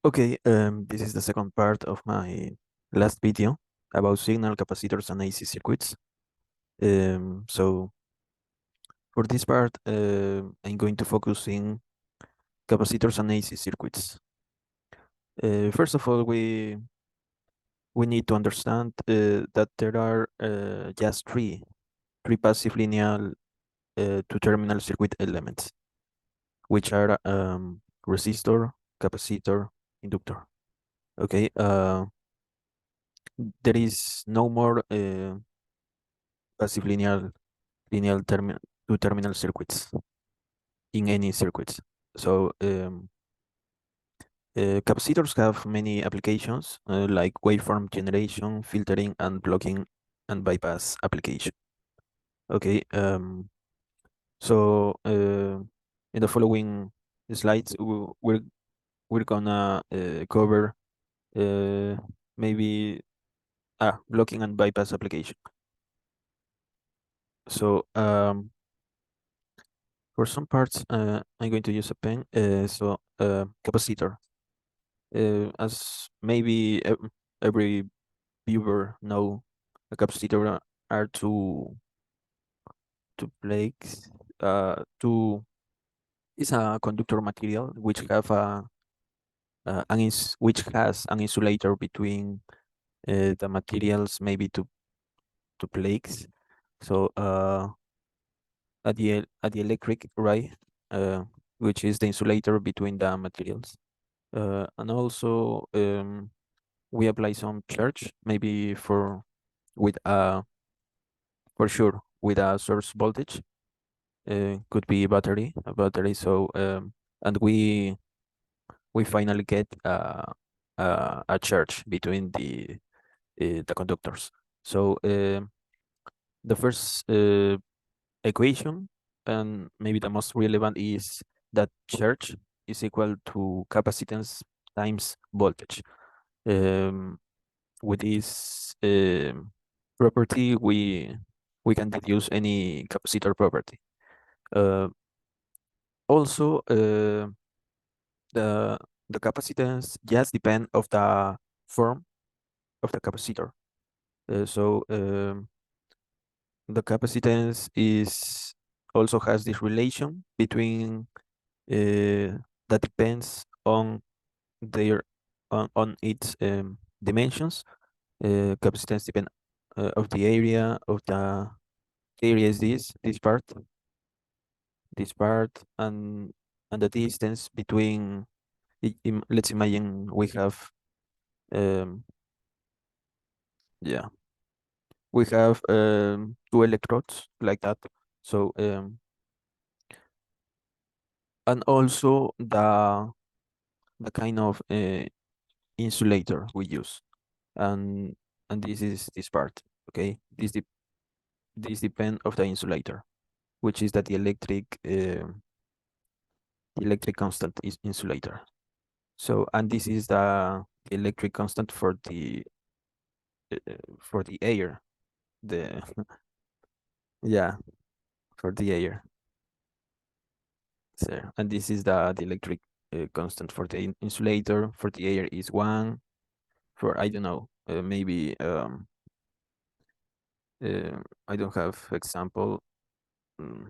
Okay, this is the second part of my last video about signal capacitors and AC circuits. So for this part, I'm going to focus in capacitors and AC circuits. First of all, we need to understand that there are just three passive linear two-terminal circuit elements, which are resistor, capacitor, inductor. Okay, there is no more passive linear two-terminal circuits in any circuits. So capacitors have many applications like waveform generation, filtering, and blocking and bypass application. Okay, so in the following slides, we're gonna cover uh, maybe blocking and bypass application. So for some parts, I'm going to use a pen. Capacitor. As maybe every viewer know, a capacitor are two plates. Two is a conductor material which have which has an insulator between the materials, maybe two plates. So at the electric, right, which is the insulator between the materials. And also we apply some charge, maybe with for sure with a source voltage. Could be a battery. So and we finally get a charge between the conductors. So the first equation, and maybe the most relevant, is that charge is equal to capacitance times voltage. Um, with this property, we can deduce any capacitor property. Uh, Also, the the capacitance just depend of the form of the capacitor. The capacitance is also has this relation between that depends on their on its dimensions. Capacitance depend of the area of the area is this part, and the distance between. Let's imagine we have um, yeah, we have two electrodes like that. So and also the kind of insulator we use, and this is this part. Okay, this depend of the insulator, which is that the electric constant is insulator. So and this is the electric constant for the air, the yeah, for the air. So, and this is the electric constant for the insulator. For the air is 1. For I don't know, maybe I don't have example. Mm,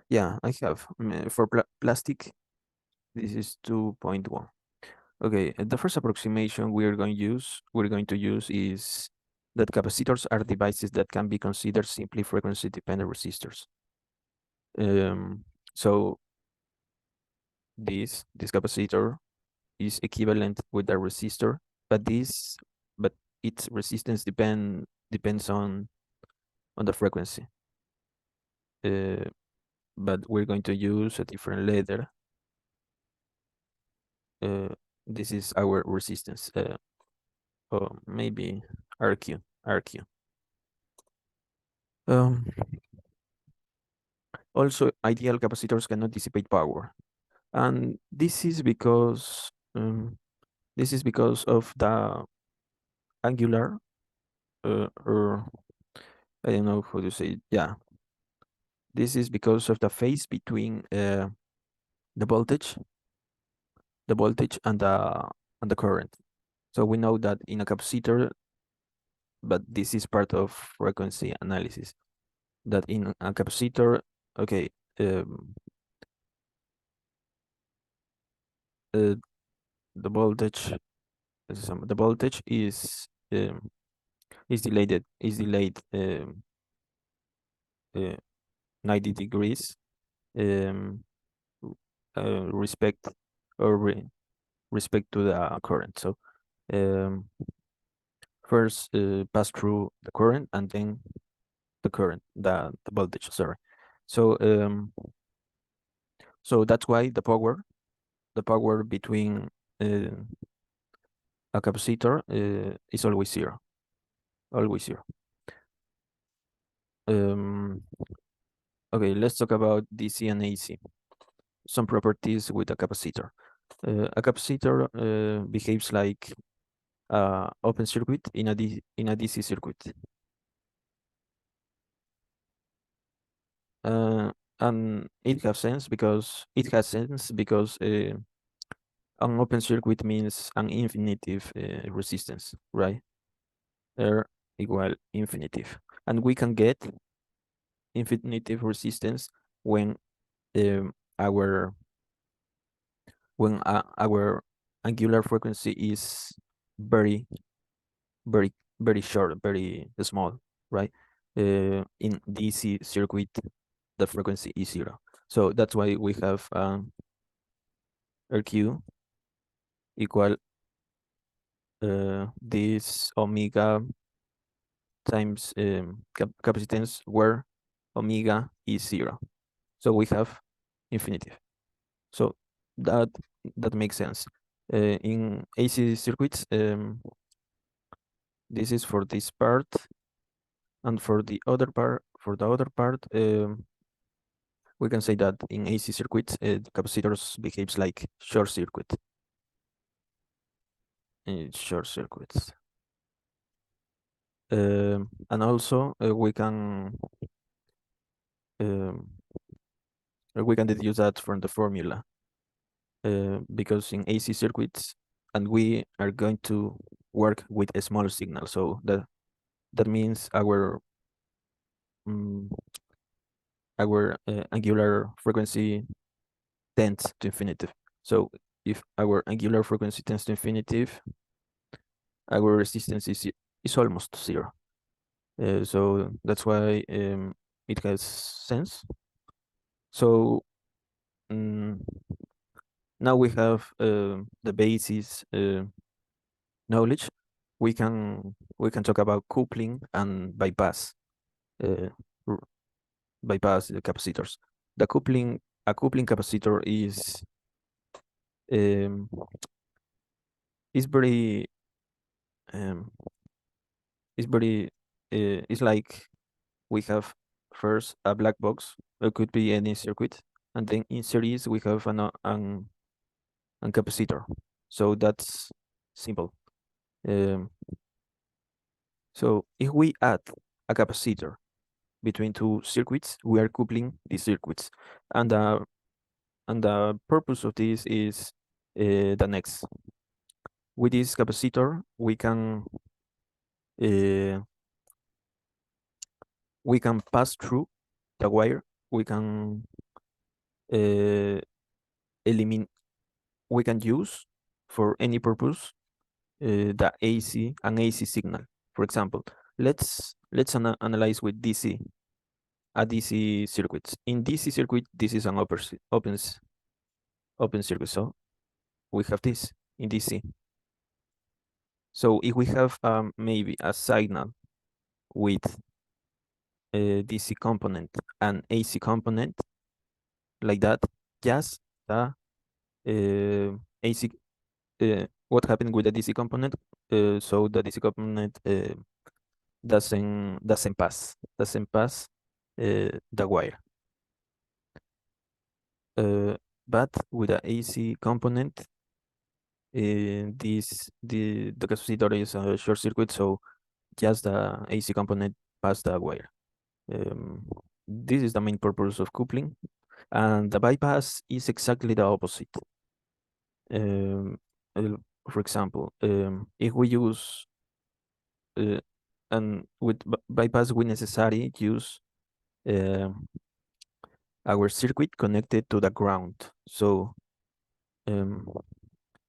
yeah, I have. For plastic, this is 2.1. Okay, the first approximation we're going to use is that capacitors are devices that can be considered simply frequency dependent resistors. So this capacitor is equivalent with a resistor, but but its resistance depends on the frequency. Uh, but we're going to use a different letter. Uh, this is our resistance. Or maybe RQ. Um, Also, ideal capacitors cannot dissipate power, and this is because of the angular, or I don't know how to say it. Yeah, this is because of the phase between the voltage the voltage and the current. So we know that in a capacitor, but this is part of frequency analysis, that in a capacitor, okay, um, uh, the voltage the voltage is delayed uh, 90 degrees um, respect or respect to the current. So um, first pass through the current and then the voltage, sorry. So so that's why the power between uh, a capacitor is always zero, always zero. um, okay, let's talk about DC and AC, some properties with a capacitor. A capacitor behaves like open circuit in a DC circuit. Uh, and it has sense because an open circuit means an infinitive resistance, right? R equal infinitive, and we can get infinitive resistance when um, our our angular frequency is very very very short, very small, right? In DC circuit, the frequency is zero. So that's why we have RQ equal this omega times capacitance where omega is zero. So we have infinitive. So that that makes sense. In AC circuits, this is for this part, and for the other part, we can say that in AC circuits, the capacitors behaves like short circuit. Short circuits. And also um, we can deduce that from the formula, because in AC circuits, and we are going to work with a small signal, so that means mm, our angular frequency tends to infinitive. So if our angular frequency tends to infinitive, our resistance is almost zero. So that's why it has sense. So mm, now we have the basis knowledge. We can talk about coupling and uh, r- bypass the capacitors. The coupling A coupling capacitor um, is very um, is very it's like we have first a black box. It could be any circuit, and then in series we have an capacitor. So that's simple. Um, so if we add a capacitor between two circuits, we are coupling these circuits, and the purpose of this is the next. With this capacitor, uh, we can pass through the wire. We can uh, eliminate. We can use for any purpose the an AC signal. For example, let's analyze with a DC circuit. In DC circuit, this is an open circuit. So we have this in DC. So if we have maybe a signal with a DC component and AC component like that, just the AC. What happened with the DC component? So the DC component doesn't pass the wire. But with the AC component, the capacitor is a short circuit, so just the AC component pass the wire. This is the main purpose of coupling, and the bypass is exactly the opposite. Um, uh, for example, if we use and with bypass, we necessarily use um our circuit connected to the ground. So um,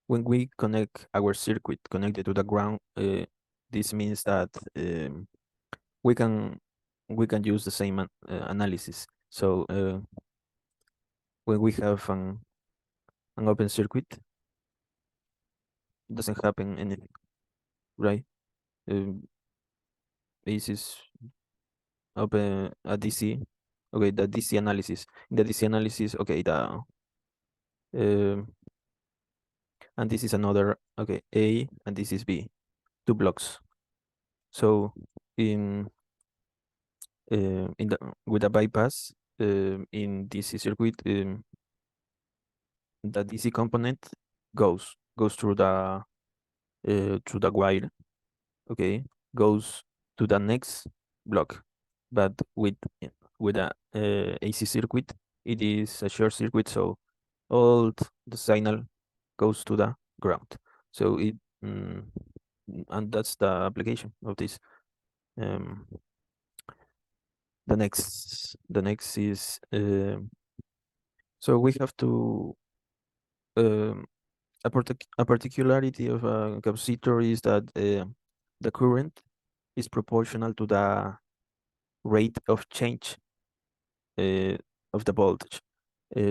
when we connect our circuit connected to the ground, this means that we can we can use the same analysis. So when we have an open circuit, doesn't happen anything, right? Um, this is open a DC. Okay, the DC analysis. In the DC analysis, okay, the and this is another, okay, A, and this is B, two blocks. So in in the with a bypass in DC circuit, the DC component goes through the wire, okay, goes to the next block, but with a AC circuit, it is a short circuit, so all the signal goes to the ground. So mm, and that's the application of this. Um, the next is so we have to um, a particularity of a capacitor is that the current is proportional to the rate of change uh, of the voltage.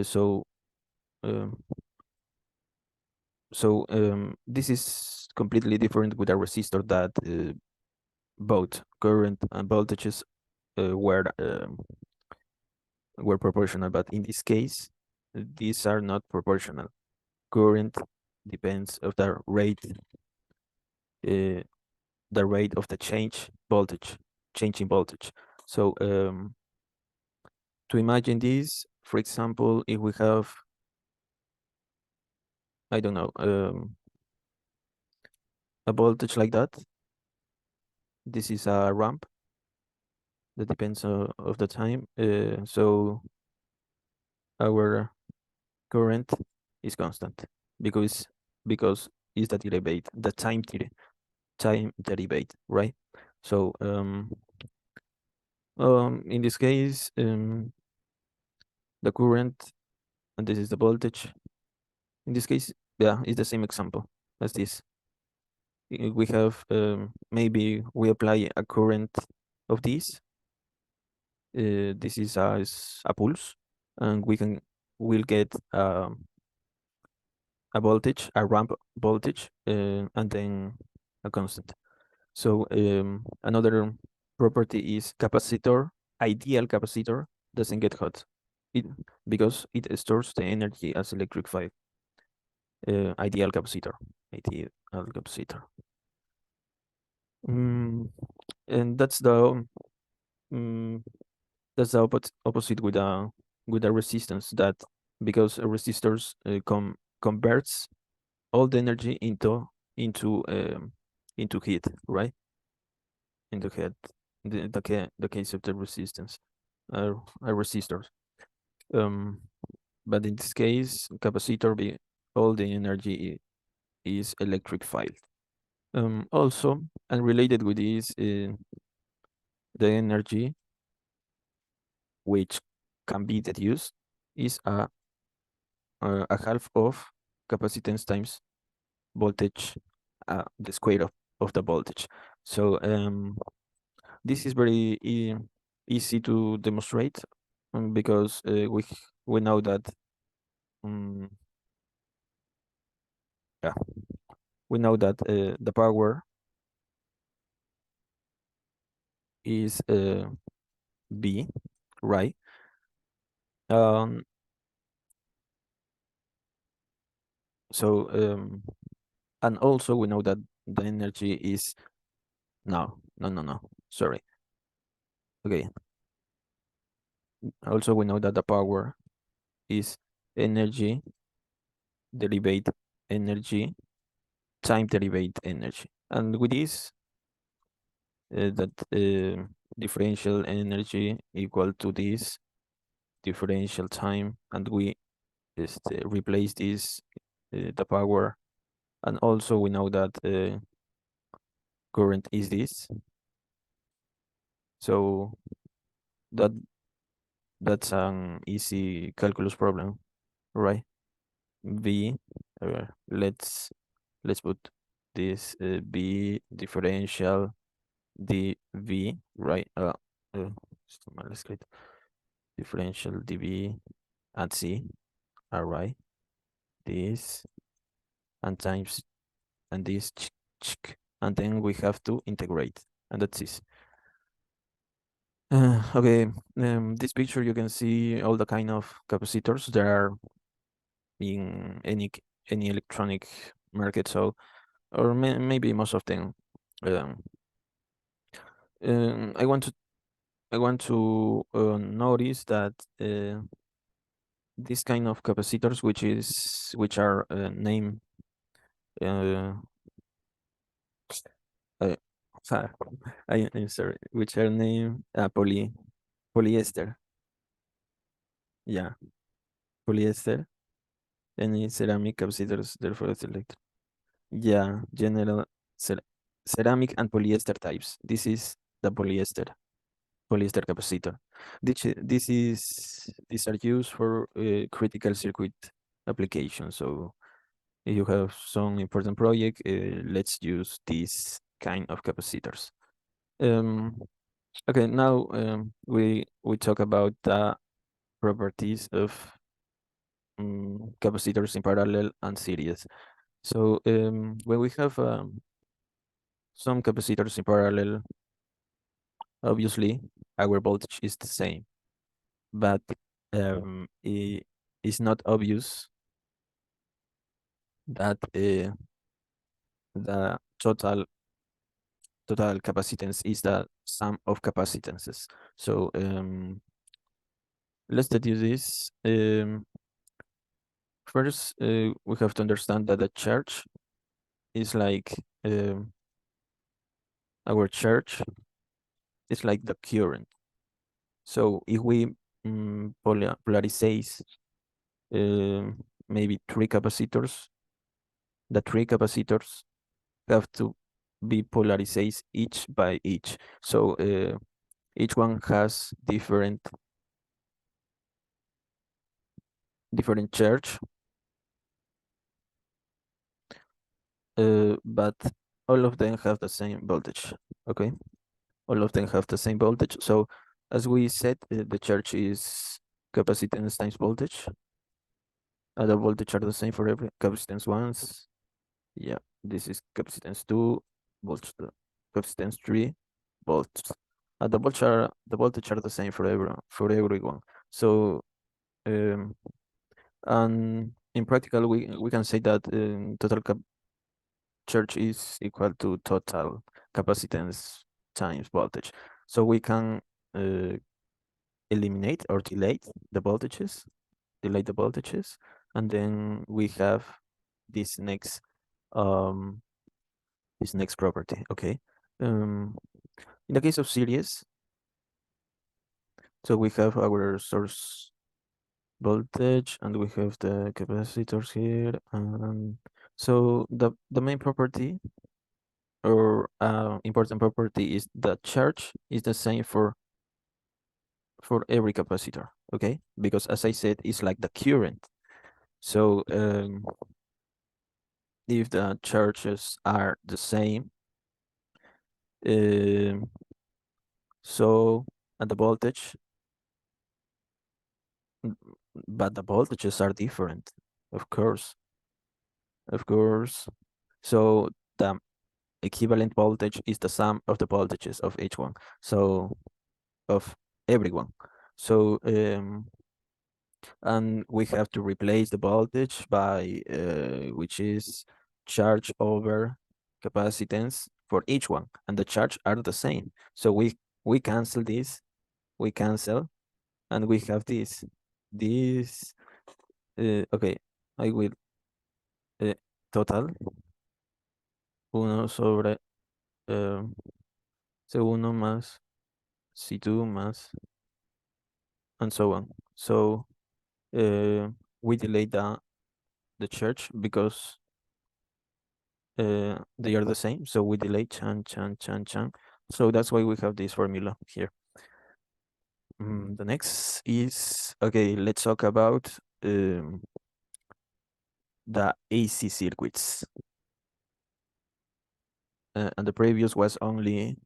So um, this is completely different with a resistor that both current and voltages were proportional, but in this case, these are not proportional. Current depends of uh, the rate of the change in voltage. So to imagine this, for example, if we have, I don't know, a voltage like that, this is a ramp that depends of the time. So our current is constant because because is the derivative, the time derivative, right? So in this case, the current and this is the voltage. In this case, yeah, it's the same example as this. We have maybe we apply a current of this. This is a pulse, and we'll get a voltage, a ramp voltage, and then a constant. So another property is capacitor. Ideal capacitor doesn't get hot, it because it stores the energy as electric field. Ideal capacitor. Ideal capacitor. Mm, and mm, that's the opposite with a resistance that because resistors converts all the energy into into heat, right? Into heat. The case of the resistance, resistors. Um, but in this case, capacitor be all the energy is electric field. Also, and related with this, the energy which can be deduced is a half of capacitance times voltage, the square of the voltage. So this is very easy to demonstrate because we know that um, yeah, we know that the power is B, right? Um, so and also we know that the energy is no, sorry. Okay. Also we know that the power is energy derivate energy time derivate energy, and with this that differential energy equal to this differential time, and we just replace this the power, and also we know that current is this, so that that's an easy calculus problem, right? V, let's put this B differential dV, right? Está mal escrito. Differential dV at C, all right? This and times and this, and then we have to integrate, and that's it. Okay, this picture you can see all the kind of capacitors there are in any electronic market, so or maybe most of them. Um, I want to notice that this kind of capacitors, which are named uh, uh, I'm sorry, which are named polyester. Yeah, polyester. Any ceramic capacitors, therefore select. Yeah, general cer ceramic and polyester types. This is the polyester capacitor. These are used for critical circuit applications. So if you have some important project, let's use this kind of capacitors. Um, okay, now we talk about the properties of capacitors in parallel and series. So when we have some capacitors in parallel, obviously our voltage is the same, but it is not obvious that the total capacitance is the sum of capacitances. So let's deduce this. First, we have to understand that the charge is like our charge is like the current. So if we polarize maybe three capacitors, the three capacitors have to be polarized each by each. So each one has different charge, but all of them have the same voltage. Okay, all of them have the same voltage. So as we said, the charge is capacitance times voltage. The voltage are the same for every capacitance ones. Yeah, this is capacitance 2 volts, capacitance 3 volts. The voltage are the same for everyone. So and in practical we can say that total charge is equal to total capacitance times voltage. So we can uh, eliminate or delay the voltages, and then we have this next um property. Okay. In the case of series, so we have our source voltage and we have the capacitors here, and so the main property or important property is the charge is the same for every capacitor. Okay, because as I said, it's like the current. So if the charges are the same, um, so and the voltage, but the voltages are different, of course, of course. So the equivalent voltage is the sum of the voltages of each one. So of everyone. So and we have to replace the voltage by which is charge over capacitance for each one, and the charge are the same. So we cancel this, we cancel, and we have this okay, I will total 1 sobre C1 más C2 más and so on. So we delete the church because they are the same. So we delay chan chan chan chan. So that's why we have this formula here. The next is okay. Let's talk about the AC circuits. And the previous was only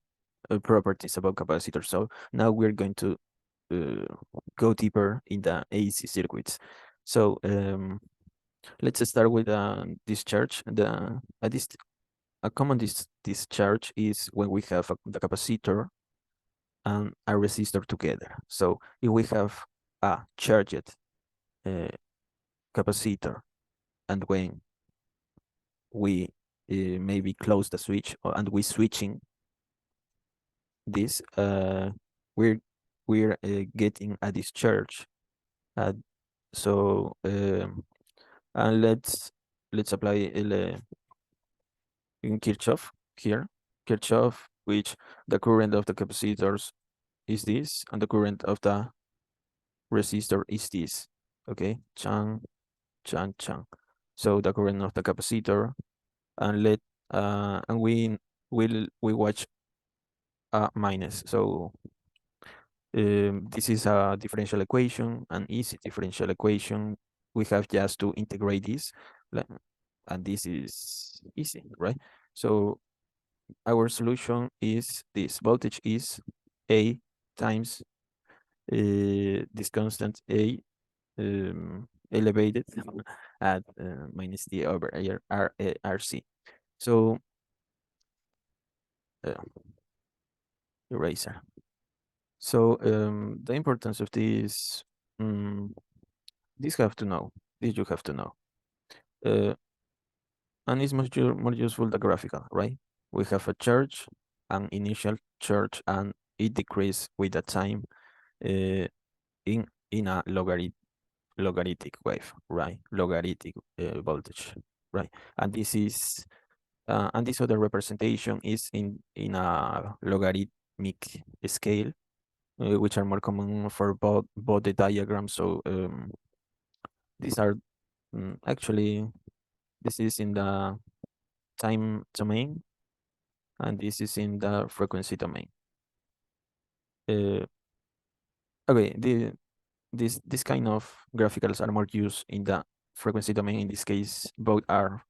properties about capacitors. So now we're going to go deeper in the AC circuits. So let's start with discharge. A common discharge is when we have the capacitor and a resistor together. So if we have a charged capacitor and when we maybe close the switch and we switching this, we're getting a discharge. Uh, so and let's apply in Kirchhoff here. Kirchhoff, which the current of the capacitors is this, and the current of the resistor is this. Okay, chan chan chan. So the current of the capacitor, and and we watch a minus. So this is a differential equation, an easy differential equation. We have just to integrate this, and this is easy, right? So our solution is this: voltage is A times this constant A elevated at minus D over RC. So uh, eraser. So the importance of this have to know. This you have to know. Uh, and it's much more useful the graphical, right? We have a charge, an initial charge, and it decreases with the time uh, in a logarithmic wave, right? Logarithmic voltage, right? And this other representation is in a logarithmic scale, which are more common for both the diagrams. So these are actually this is in the time domain, and this is in the frequency domain. Uh, okay, this kind of graphicals are more used in the frequency domain. In this case, both are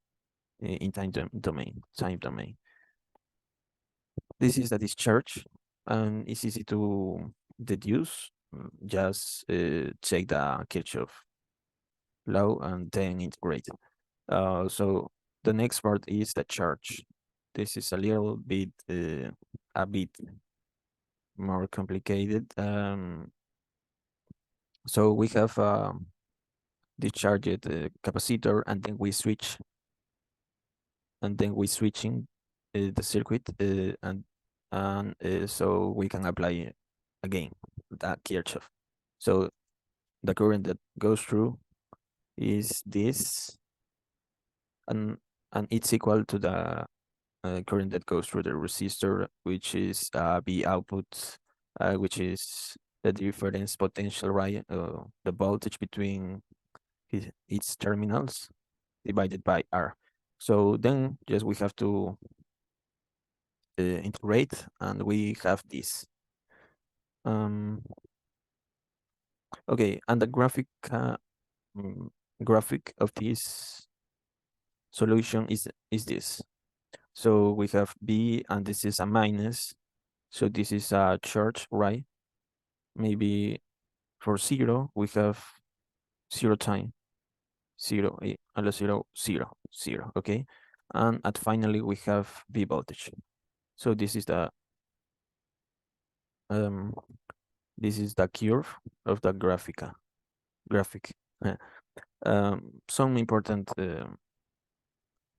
in domain. Time domain. This is the discharge, and it's easy to deduce. Just check the Kirchhoff law and then integrate. So the next part is the charge. This is a bit more complicated. So we have discharged capacitor, and then we switching the circuit, and so we can apply again that Kirchhoff. So the current that goes through is this, and it's equal to the current that goes through the resistor, which is B output, which is the difference potential, right? The voltage between its terminals divided by R. So then just we have to integrate, and we have this. Okay, and the graphic of this solution is this. So we have B, and this is a minus. So this is a charge, right? Maybe for 0, we have 0 time, 0, and 0, 0, 0, okay? And at finally, we have V voltage. So um, this is the curve of the graphic. Some important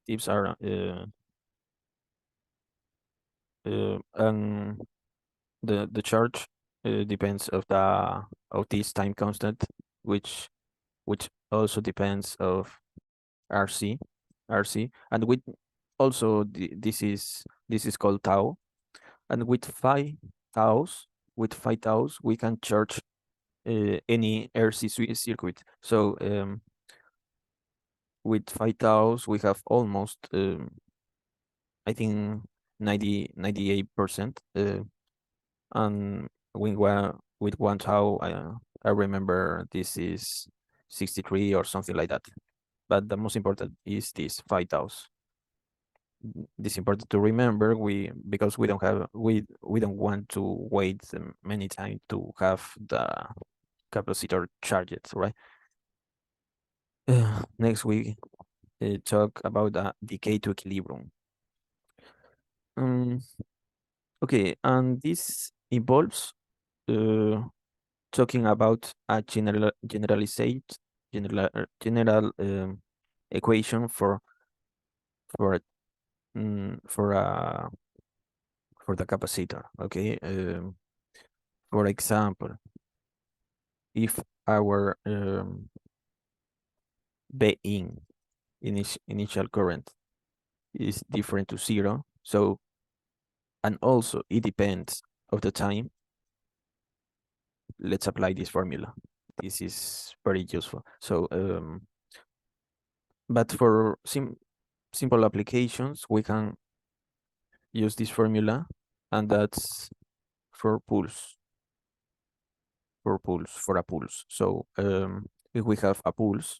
tips are the charge depends of this time constant, which also depends of RC, and with also this is called tau, and with 5 taus, we can charge any RC circuit. So with 5,000 we have almost I think 98%. And with 1,000 I remember this is 63 or something like that. But the most important is this 5,000. This is important to remember because we don't want to wait many time to have the capacitor charged, right? Next we talk about the decay to equilibrium. Um, okay, and this involves uh, talking about a general equation for for a for the capacitor. Okay, for example, if our B initial current is different to 0, so and also it depends of the time. Let's apply this formula. This is very useful. So, but for simple applications, we can use this formula, and that's for pulse, for a pulse. So, if we have a pulse,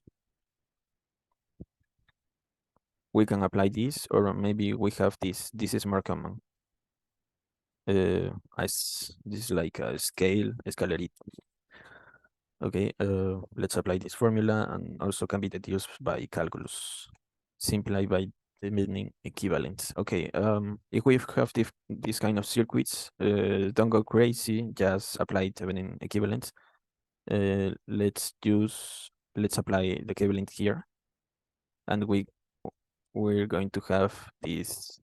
we can apply this, or maybe we have this. This is more common. As this is like a escalerito. Okay, let's apply this formula, and also can be deduced by calculus, simply by determining equivalence. Okay, if we have this kind of circuits, don't go crazy, just apply Thevenin equivalence. Let's apply the equivalent here, and we're going to have this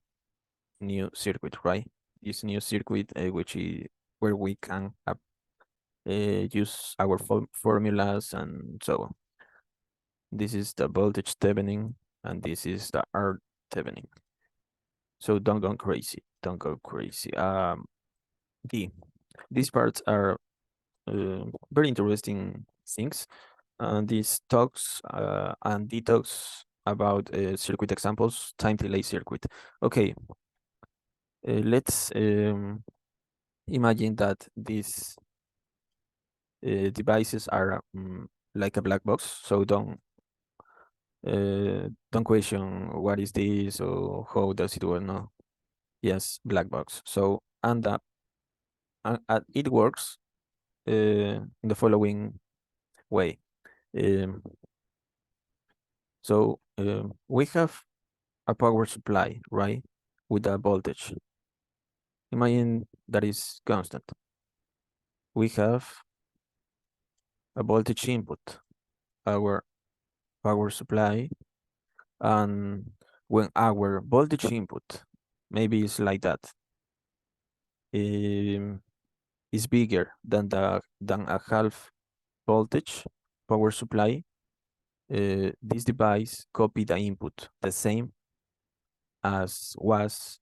new circuit, right? This new circuit, which is where we can use our formulas and so on. This is the voltage Thevenin, and this is the R Thevenin. So don't go crazy. Don't go crazy. These parts are very interesting things. These talks and detox about circuit examples, time delay circuit. Okay, let's imagine that these devices are like a black box. So don't question what is this or how does it work. No, yes, black box. So it works in the following way. Um, we have a power supply, right, with a voltage. Imagine that is constant. We have a voltage input, our power supply, and when our voltage input, maybe it's like that, is bigger than a half voltage power supply, this device copy the input the same as was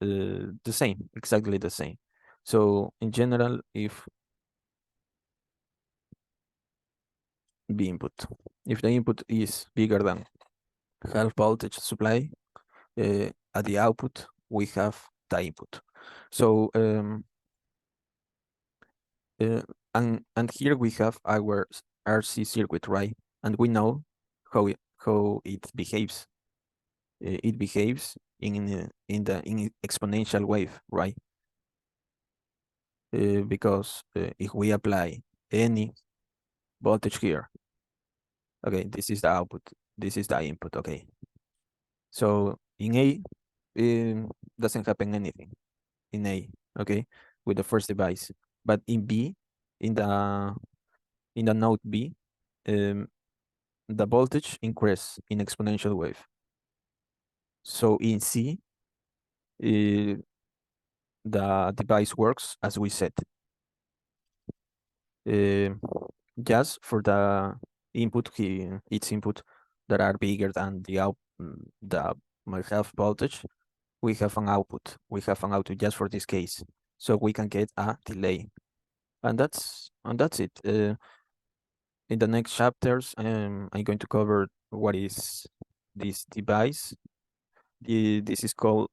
the same, exactly the same. So in general, if the input is bigger than half voltage supply, at the output we have the input. So uh, and here we have our RC circuit, right? And we know how it behaves. It behaves in exponential wave, right? Because if we apply any voltage here, okay, this is the output, this is the input, okay. So in A, doesn't happen anything in A, okay, with the first device, but in B, in the node B, the voltage increase in exponential wave. So in C, the device works as we said. Just for the its input that are bigger than the my half voltage, we have an output. We have an output just for this case, so we can get a delay, and that's it. In the next chapters, I'm going to cover what is this device. This is called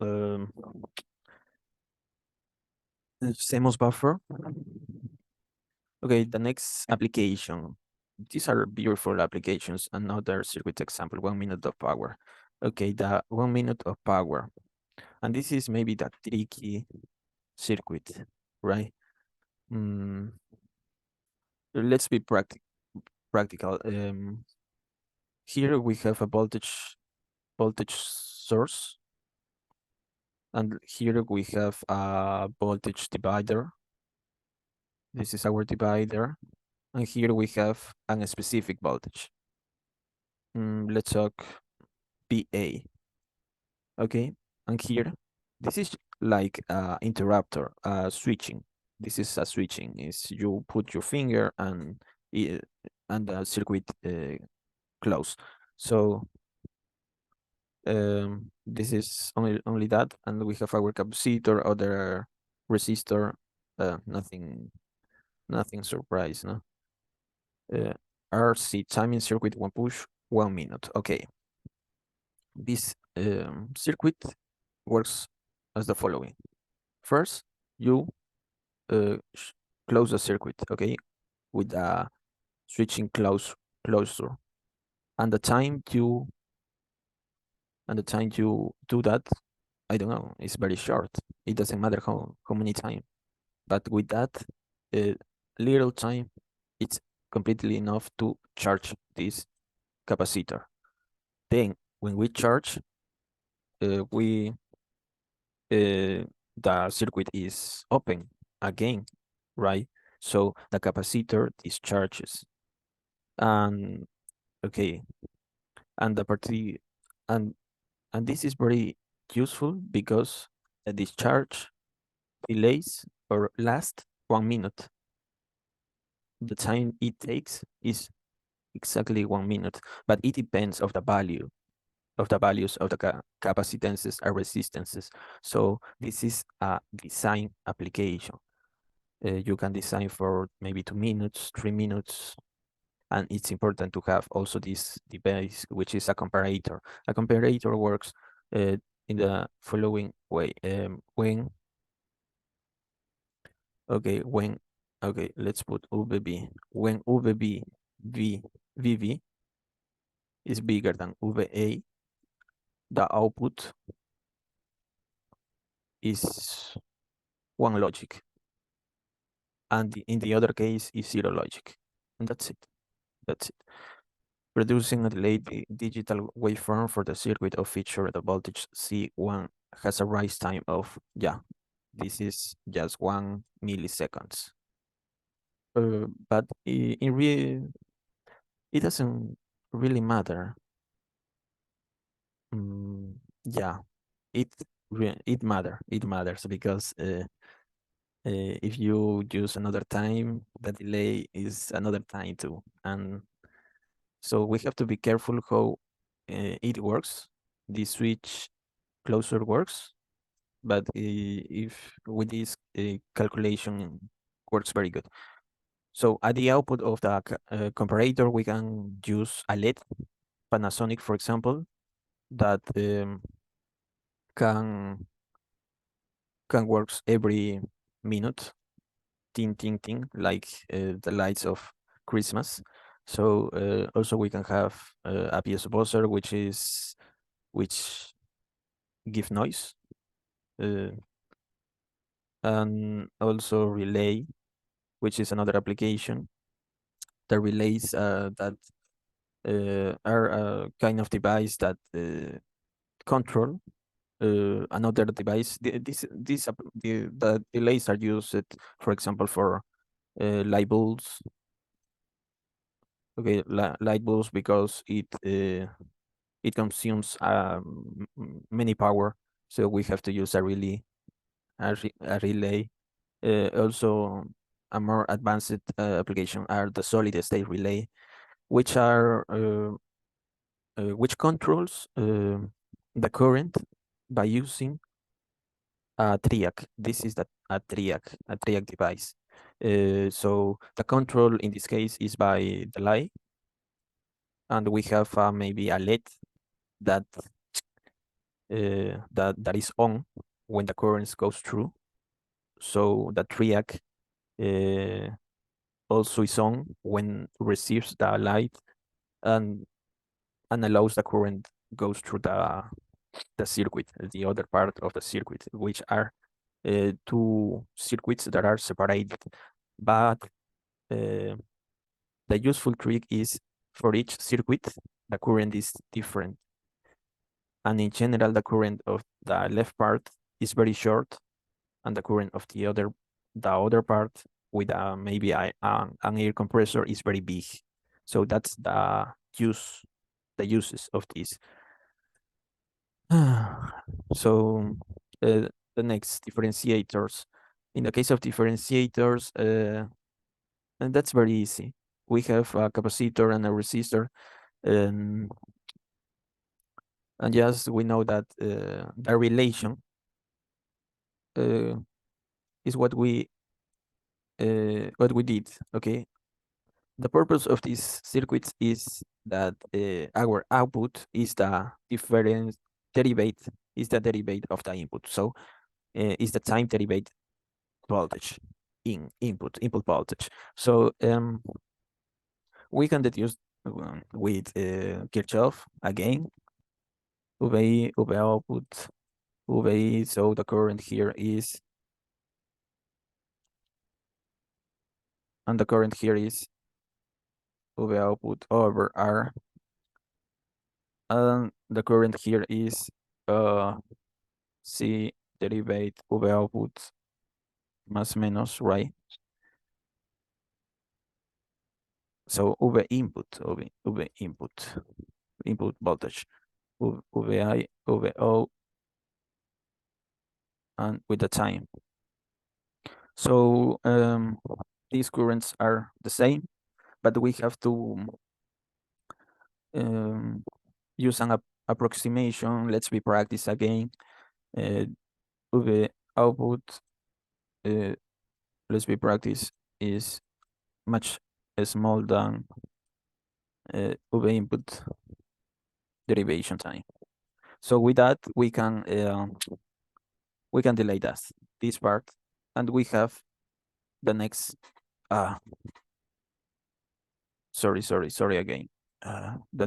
CMOS buffer. Okay, the next application. These are beautiful applications. Another circuit example, 1 minute of power. Okay, the 1 minute of power. And this is maybe the tricky circuit, right? Mm, let's be practical. Here we have a voltage source, and here we have a voltage divider. This is our divider, and here we have a specific voltage. Let's talk PA. Okay, and here, this is like interrupter, switching. This is a switching. Is you put your finger and the circuit close. So this is only that, and we have our capacitor, other resistor. Nothing surprise, no. RC timing circuit, 1 push, 1 minute. Okay, this circuit works as the following. First, you close the circuit, okay, with the switching closure, and the time you do that, I don't know, it's very short. It doesn't matter how many time, but with that uh, little time, it's completely enough to charge this capacitor. Then when we charge, we the circuit is open again, right? So the capacitor discharges, and okay, and the party and and this is very useful because the discharge delays or last 1 minute. The time it takes is exactly 1 minute, but it depends of the values of the capacitances and resistances. So this is a design application. You can design for maybe 2 minutes, 3 minutes, and it's important to have also this device, which is a comparator. A comparator works in the following way. Okay, let's put VB. When VB is bigger than VA, the output is one logic, and in the other case is zero logic, and that's it. That's it. Producing a delayed digital waveform for the circuit of feature the voltage C1 has a rise time of, yeah, this is just 1 milliseconds. But in real, it doesn't really matter. Yeah, it it matters because if you use another time, the delay is another time too, and so we have to be careful how it works. The switch closer works, but if with this calculation works very good. So at the output of the comparator, we can use a LED, Panasonic, for example, that can works every minute, ting ting ting, like the lights of Christmas. So also we can have a PS buzzer, which give noise, uh, and also relay, which is another application. The relays that are a kind of device that control another device. The delays are used, for example, for light bulbs. Okay, light bulbs because it consumes many power, so we have to use a relay. Also, a more advanced application are the solid state relay, which are which controls the current by using a triac. This is a triac device. So the control in this case is by the light, and we have maybe a LED that that is on when the current goes through. So the triac also is on when receives the light and allows the current goes through the circuit, the other part of the circuit, which are two circuits that are separated. But the useful trick is for each circuit, the current is different. And in general, the current of the left part is very short, and the current of the other part with maybe an air compressor is very big. So that's the uses of this. So the next differentiators. In the case of differentiators, and that's very easy. We have a capacitor and a resistor, and yes, we know that the relation is what we did. Okay, the purpose of these circuits is that our output is the difference derivate is the derivate of the input. So is the time derivate voltage in input voltage. So we can deduce with Kirchhoff again, VI, V output, VI. So the current here is, and the current here is V output over R, and the current here is C derivate V output más menos, right? So V input, V input voltage, VI, VO, and with the time. So these currents are the same, but we have to use an approximation. Let's be practice again. V output, let's be practice, is much small than V input derivation time. So with that, we can delay this part, and we have the next. Sorry again. The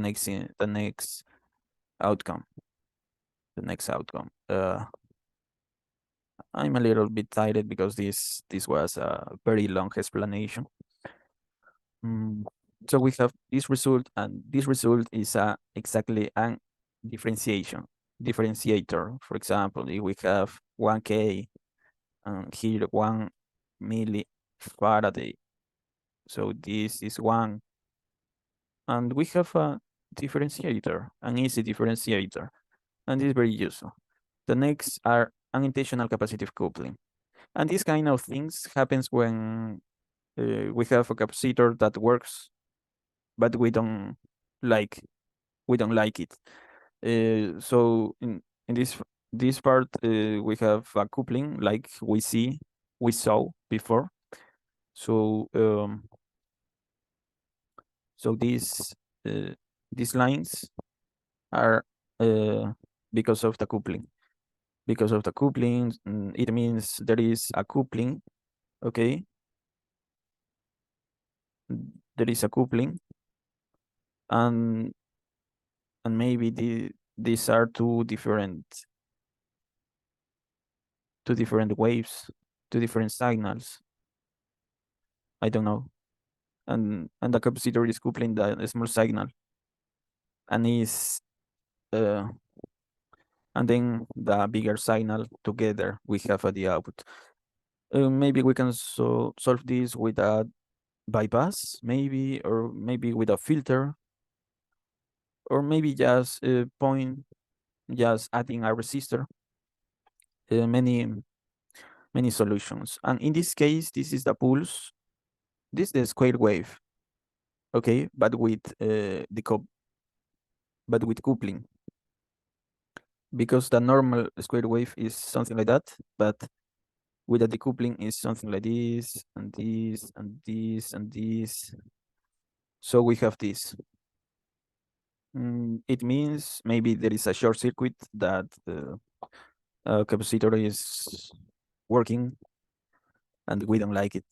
next outcome. The next outcome. I'm a little bit tired because this was a very long explanation. So we have this result, and this result is exactly an differentiator. For example, if we have 1K and here 1 millifarad, so this is 1, and we have a differentiator, an easy differentiator, and this is very useful. The next are unintentional capacitive coupling, and these kind of things happens when we have a capacitor that works, but we don't like it. So in this part, we have a coupling like we saw before. So so these lines are because of the coupling. Because of the coupling, it means there is a coupling. Okay, there is a coupling, and maybe these are two different waves, two different signals. I don't know. And the capacitor is coupling the small signal, and is and then the bigger signal together we have at the output. Maybe we can solve this with a bypass, maybe, or maybe with a filter, or maybe just just adding a resistor. Many solutions, and in this case, this is the pulse. This is the square wave, okay, but with coupling, because the normal square wave is something like that, but with the decoupling is something like this and this and this and this. So we have this. It means maybe there is a short circuit that a capacitor is working and we don't like it.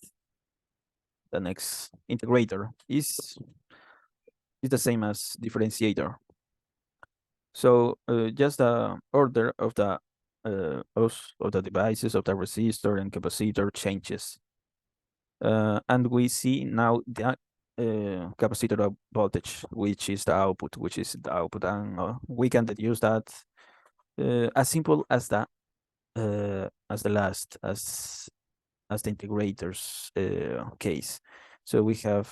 The next integrator is the same as differentiator. So just the order of the devices of the resistor and capacitor changes. And we see now the capacitor voltage, which is the output, and we can deduce that as simple as as the last, as the integrators case. So we have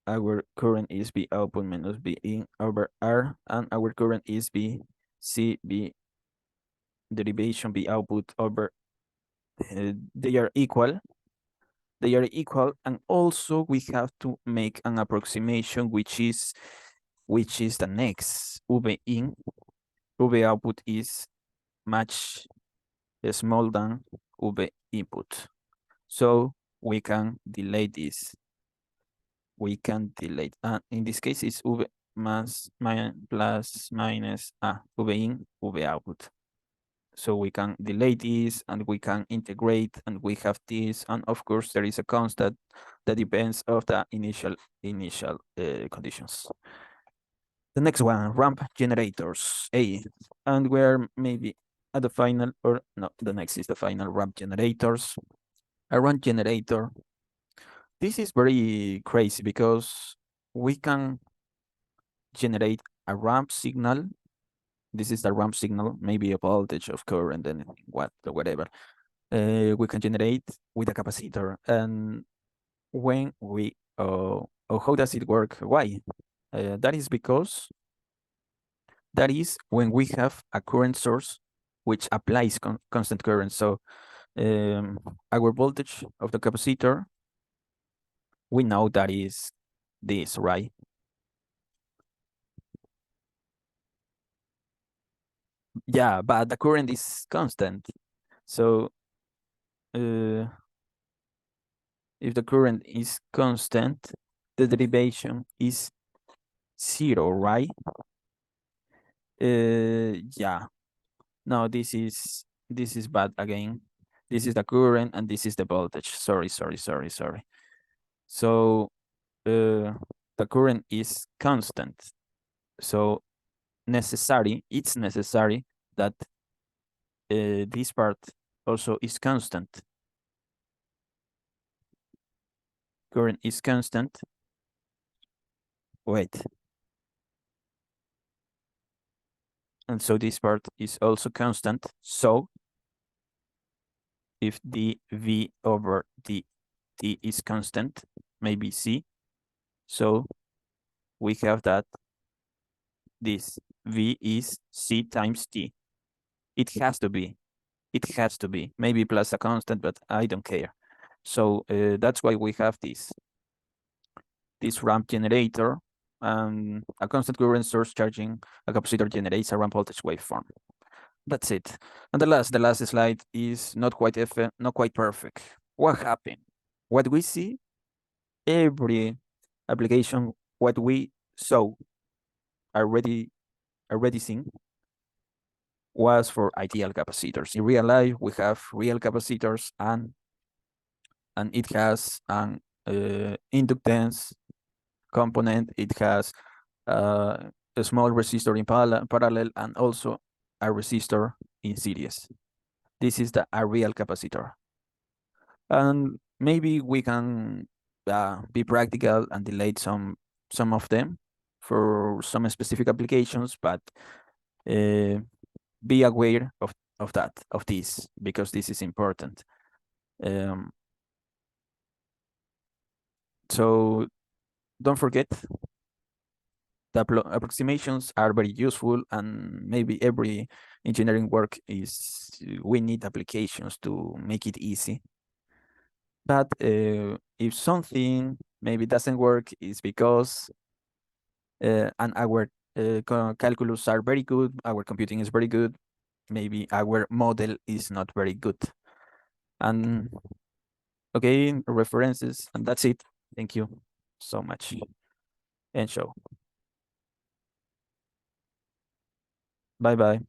our current is B output minus B in over R, and our current is B C B derivation B output over they are equal. They are equal, and also we have to make an approximation, which is the next V in. V output is much smaller than V input. So we can delete this. We can delete. And in this case, it's V plus minus V in, V output. So we can delete this and we can integrate, and we have this. And of course, there is a constant that depends of the initial conditions. The next one, ramp generators, A. And we're maybe at the final, or no, the next is the final, ramp generators. A ramp generator, this is very crazy because we can generate a ramp signal. This is the ramp signal, maybe a voltage of current and whatever. We can generate with a capacitor. And when we, how does it work? Why? That is because that is when we have a current source which applies constant current. So our voltage of the capacitor, we know that is this, right? Yeah, but the current is constant. So if the current is constant, the derivation is 0, right? Yeah. No, this is bad again. This is the current and this is the voltage. Sorry. So the current is constant. So it's necessary that this part also is constant. Current is constant. Wait. And so this part is also constant. So if dV over dt is constant, maybe C, so we have that this V is C times T. It has to be. Maybe plus a constant, but I don't care. So that's why we have this ramp generator, and a constant current source charging a capacitor generates a ramp voltage waveform. That's it. And the last slide is not quite perfect. What happened? What we see, every application, what we saw already seen was for ideal capacitors. In real life, we have real capacitors, and it has an inductance component. It has a small resistor in parallel, and also a resistor in series. This is a real capacitor. And maybe we can be practical and delete some of them for some specific applications, but be aware of this, because this is important. So don't forget, the approximations are very useful, and maybe every engineering work we need applications to make it easy. But if something maybe doesn't work, is because and our calculus are very good, our computing is very good, maybe our model is not very good. And okay, references, and that's it. Thank you so much. And show. Bye bye.